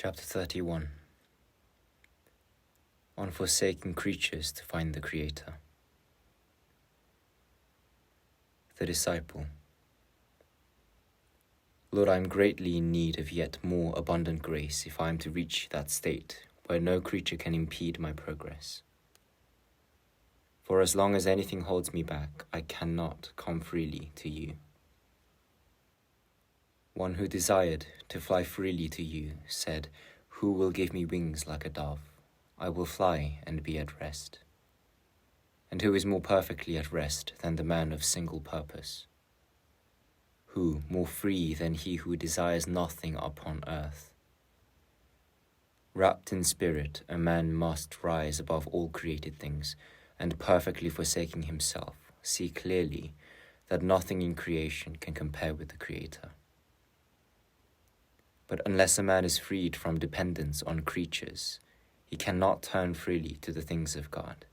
Chapter 31. On forsaking creatures to find the Creator. The Disciple. Lord, I am greatly in need of yet more abundant grace if I am to reach that state where no creature can impede my progress. For as long as anything holds me back, I cannot come freely to you. One who desired to fly freely to you said, "Who will give me wings like a dove? I will fly and be at rest." And who is more perfectly at rest than the man of single purpose? Who more free than he who desires nothing upon earth? Wrapped in spirit, a man must rise above all created things, and perfectly forsaking himself, see clearly that nothing in creation can compare with the Creator. But unless a man is freed from dependence on creatures, he cannot turn freely to the things of God.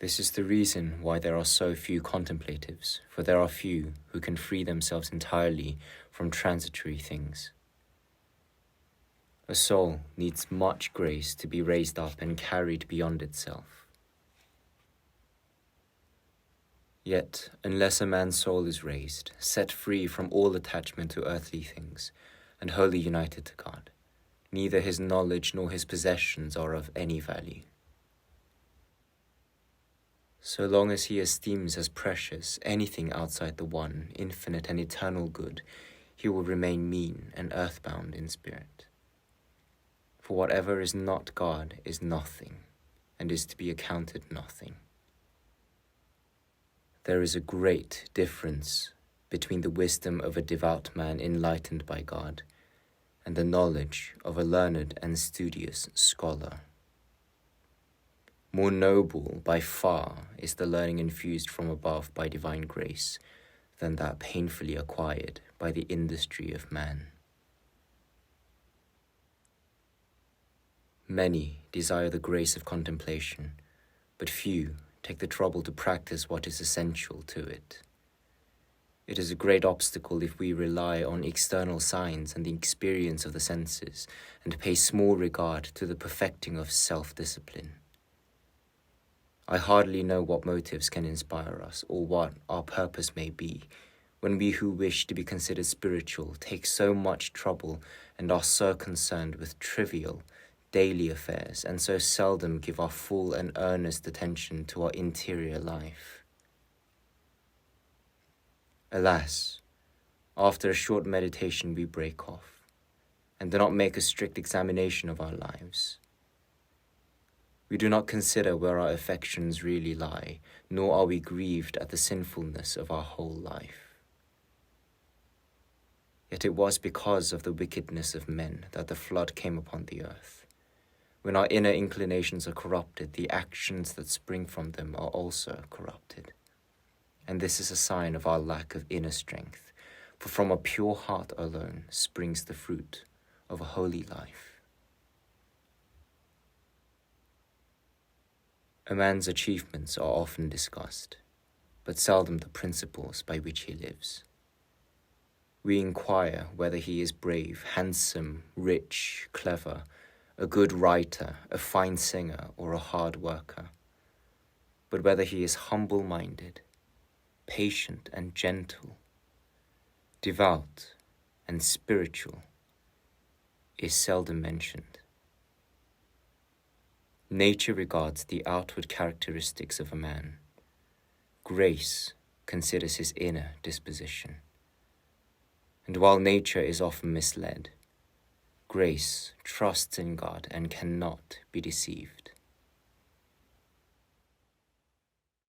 This is the reason why there are so few contemplatives, for there are few who can free themselves entirely from transitory things. A soul needs much grace to be raised up and carried beyond itself. Yet, unless a man's soul is raised, set free from all attachment to earthly things, and wholly united to God, neither his knowledge nor his possessions are of any value. So long as he esteems as precious anything outside the one, infinite and eternal good, he will remain mean and earthbound in spirit. For whatever is not God is nothing, and is to be accounted nothing. There is a great difference between the wisdom of a devout man enlightened by God and the knowledge of a learned and studious scholar. More noble by far is the learning infused from above by divine grace than that painfully acquired by the industry of man. Many desire the grace of contemplation, but few take the trouble to practice what is essential to it. It is a great obstacle if we rely on external signs and the experience of the senses and pay small regard to the perfecting of self-discipline. I hardly know what motives can inspire us or what our purpose may be when we who wish to be considered spiritual take so much trouble and are so concerned with trivial, daily affairs, and so seldom give our full and earnest attention to our interior life. Alas, after a short meditation we break off, and do not make a strict examination of our lives. We do not consider where our affections really lie, nor are we grieved at the sinfulness of our whole life. Yet it was because of the wickedness of men that the flood came upon the earth. When our inner inclinations are corrupted, the actions that spring from them are also corrupted. And this is a sign of our lack of inner strength, for from a pure heart alone springs the fruit of a holy life. A man's achievements are often discussed, but seldom the principles by which he lives. We inquire whether he is brave, handsome, rich, clever, a good writer, a fine singer, or a hard worker, but whether he is humble-minded, patient and gentle, devout and spiritual, is seldom mentioned. Nature regards the outward characteristics of a man. Grace considers his inner disposition. And while nature is often misled, grace trusts in God and cannot be deceived.